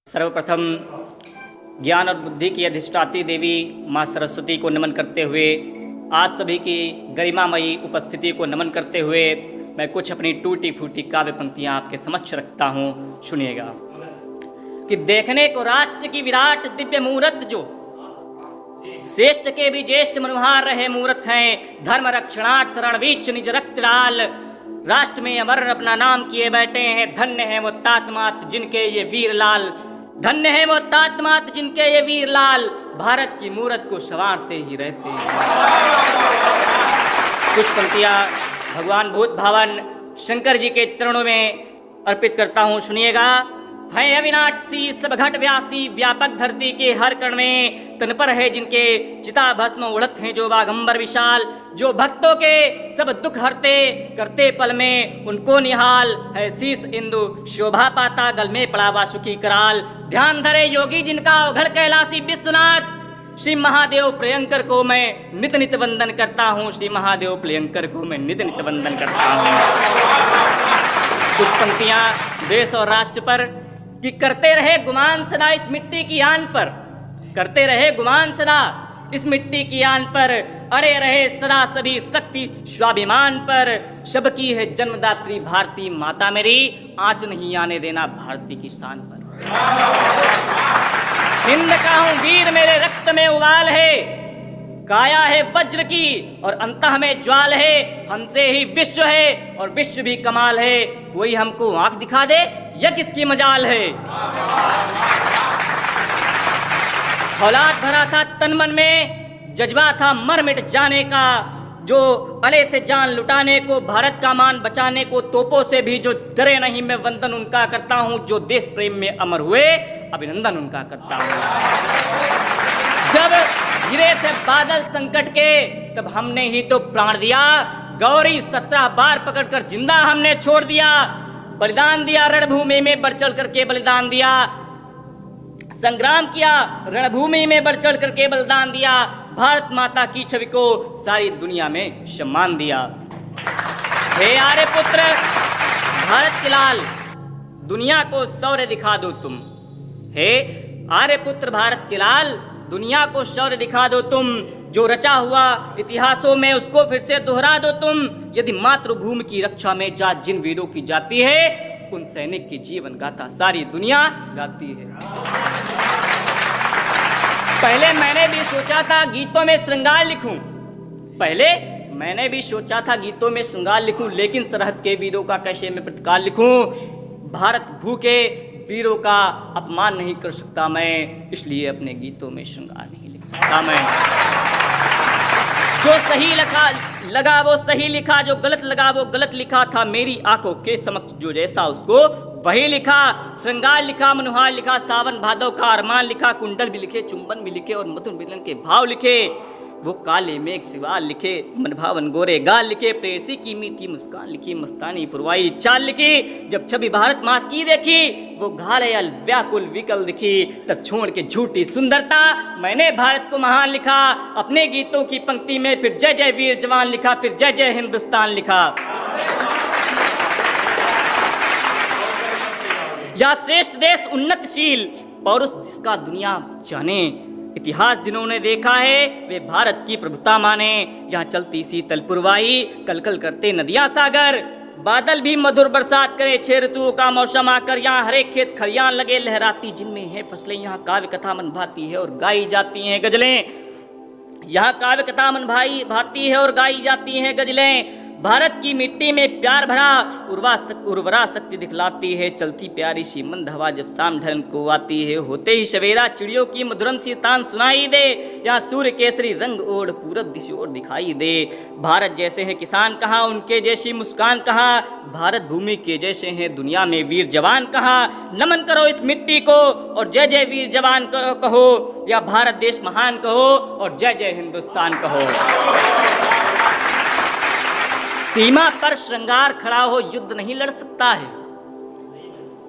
सर्वप्रथम ज्ञान और बुद्धि की अधिष्ठात्री देवी माँ सरस्वती को नमन करते हुए आज सभी की गरिमामयी उपस्थिति को नमन करते हुए मैं कुछ अपनी टूटी फूटी काव्य पंक्तियाँ आपके समक्ष रखता हूँ। सुनिएगा कि देखने को राष्ट्र की विराट दिव्य मूरत जो श्रेष्ठ के भी ज्येष्ठ मनोहार रहे मूर्त हैं, धर्म रक्षणार्थ रणवीच निज रक्त लाल, राष्ट्र में अमर अपना नाम किए बैठे हैं। धन्य है वो तात्मात जिनके ये वीर लाल, धन्य है वो तात्मात जिनके ये वीर लाल, भारत की मूरत को संवारते ही रहते हैं। कुछ पंक्तियां भगवान भूत भावन शंकर जी के चरणों में अर्पित करता हूँ। सुनिएगा। है अविनाशी सब घट व्यासी, व्यापक धरती के हर कण में तन पर है जिनके चिता भस्म उड़त हैं जो बागंबर विशाल, जो भक्तों के सब दुख हरते करते पल में उनको निहाल, है शीस इंदु शोभा पाता गल में पड़ा वासुकी कराल, ध्यान धरे योगी जिनका उघड़ कैलाशी विश्वनाथ, श्री महादेव प्रियंकर को मैं नित नित वंदन करता हूँ। श्री महादेव प्रियंकर को मैं नित नित वंदन करता हूँ। कुछ पंक्तियाँ देश और राष्ट्र पर कि करते रहे गुमान सदा इस मिट्टी की आन पर, करते रहे गुमान सदा इस मिट्टी की आन पर, अड़े रहे सदा सभी शक्ति स्वाभिमान पर, सबकी है जन्मदात्री भारती माता मेरी, आंच नहीं आने देना भारती की शान पर। हिंद का हूं वीर मेरे रक्त में उबाल है, काया है वज्र की और अंतः में ज्वाल है, हमसे ही विश्व है और विश्व भी कमाल है, कोई हमको आंख दिखा दे यह किसकी मजाल है। औलाद भरा था तन मन में, जज्बा था मर मिट जाने का, जो अड़े थे जान लुटाने को, भारत का मान बचाने को, तोपों से भी जो डरे नहीं मैं वंदन उनका करता हूँ, जो देश प्रेम में अमर हुए अभिनंदन उनका करता हूँ। जब गिरे थे बादल संकट के तब हमने ही तो प्राण दिया, गौरी 17 बार पकड़कर जिंदा हमने छोड़ दिया, बलिदान दिया रणभूमि में बढ़ चढ़ करके बलिदान दिया, संग्राम किया रणभूमि में बढ़ चढ़ करके बलिदान दिया, भारत माता की छवि को सारी दुनिया में सम्मान दिया। हे आर्य पुत्र भारत के लाल, दुनिया को शौर्य दिखा दो तुम, हे आर्य पुत्र भारत के लाल, दुनिया को शौर्य दिखा दो तुम, जो रचा हुआ इतिहासों में उसको फिर से दोहरा दो तुम, यदि मातृभूमि की रक्षा में जा जिन वीरों की जाती है, उन सैनिक की जीवन गाथा सारी दुनिया गाती है। पहले मैंने भी सोचा था गीतों में श्रृंगार लिखूं, पहले मैंने भी सोचा था गीतों में श्रृंगार लिखूं, लेकिन सरहद के वीरों का कैसे मैं प्रतिकार लिखूं, भारत भू के वीरों का अपमान नहीं कर सकता मैं, इसलिए अपने गीतों में श्रृंगार नहीं लिख सकता मैं। जो सही लगा वो सही लिखा, जो गलत लगा वो गलत लिखा, था मेरी आंखों के समक्ष जो जैसा उसको वही लिखा, श्रृंगार लिखा मनोहार लिखा, सावन भादव का अरमान लिखा, कुंडल भी लिखे चुंबन भी लिखे और मधुर मिलन के भाव लिखे, वो काले मेघ सिवाल लिखे मन भावन गोरे गाल लिखे, प्रेयसी की मीठी मुस्कान लिखी, मस्तानी पुरवाई चाल लिखी, जब छवि भारत मात की देखी वो घायल व्याकुल विकल दिखी, तब छोड़ के झूठी सुंदरता मैंने भारत को महान लिखा, अपने गीतों की पंक्ति में फिर जय जय वीर जवान लिखा, फिर जय जय हिंदुस्तान लिखा। यह श्रेष्ठ देश उन्नतशील पौरुष जिसका दुनिया जाने, इतिहास जिन्होंने देखा है वे भारत की प्रभुता माने, यहाँ चलती शीतल पुरवाई कल कल करते नदियां सागर, बादल भी मधुर बरसात करे 6 ऋतुओं का मौसम आकर, यहाँ हरे खेत खलियान लगे लहराती जिनमें है फसलें, यहाँ काव्य कथा मन भाती है और गाई जाती हैं गजलें, यहाँ काव्य कथा मन भाई भाती है और गाई जाती हैं गजलें, भारत की मिट्टी में प्यार भरा उर्वरा शक्ति दिखलाती है, चलती प्यारी सी मंद हवा जब शाम ढलन को आती है, होते ही सवेरा चिड़ियों की मधुरम सी तान सुनाई दे, यहाँ सूर्य केसरी रंग ओढ़ पूरब दिशा ओर दिखाई दे, भारत जैसे हैं किसान कहाँ, उनके जैसी मुस्कान कहाँ, भारत भूमि के जैसे हैं दुनिया में वीर जवान कहाँ, नमन करो इस मिट्टी को और जय जय वीर जवान कहो, या भारत देश महान कहो और जय जय हिंदुस्तान कहो। सीमा पर श्रृंगार खड़ा हो युद्ध नहीं लड़ सकता है,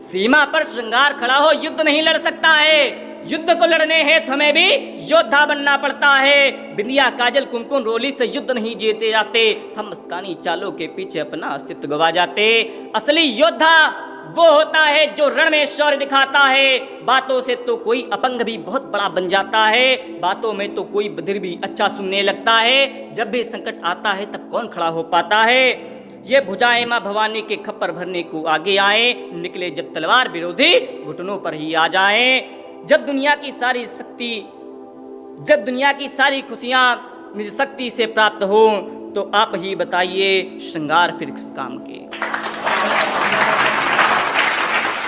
सीमा पर श्रृंगार खड़ा हो युद्ध नहीं लड़ सकता है, युद्ध को लड़ने हेतु हमें भी योद्धा बनना पड़ता है, बिंदिया काजल कुमकुम रोली से युद्ध नहीं जीते जाते, हम मस्तानी चालों के पीछे अपना अस्तित्व गवा जाते, असली योद्धा वो होता है जो रण में शौर्य दिखाता है। बातों से तो कोई अपंग भी बहुत बड़ा बन जाता है, बातों में तो कोई बधिर भी अच्छा सुनने लगता है। जब भी संकट आता है तब कौन खड़ा हो पाता है। ये भुजाएं माँ भवानी के खप्पर भरने को आगे आए, निकले जब तलवार विरोधी घुटनों पर ही आ जाए। जब दुनिया की सारी खुशियां निज शक्ति से प्राप्त हो, तो आप ही बताइए श्रृंगार फिर किस काम के।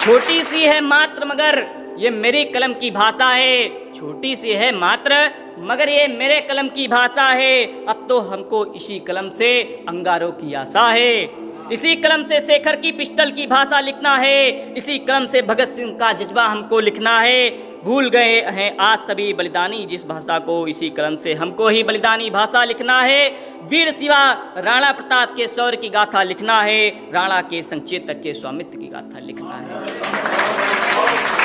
छोटी सी है मात्र मगर ये मेरी कलम की भाषा है, छोटी सी है मात्र मगर ये मेरे कलम की भाषा है। अब तो हमको इसी कलम से अंगारों की आशा है, इसी कलम से शेखर की पिस्टल की भाषा लिखना है, इसी कलम से भगत सिंह का जज्बा हमको लिखना है। भूल गए हैं आज सभी बलिदानी जिस भाषा को, इसी कलम से हमको ही बलिदानी भाषा लिखना है। वीर शिवा राणा प्रताप के शौर्य की गाथा लिखना है, राणा के संचेतक के स्वामित्व की गाथा लिखना है।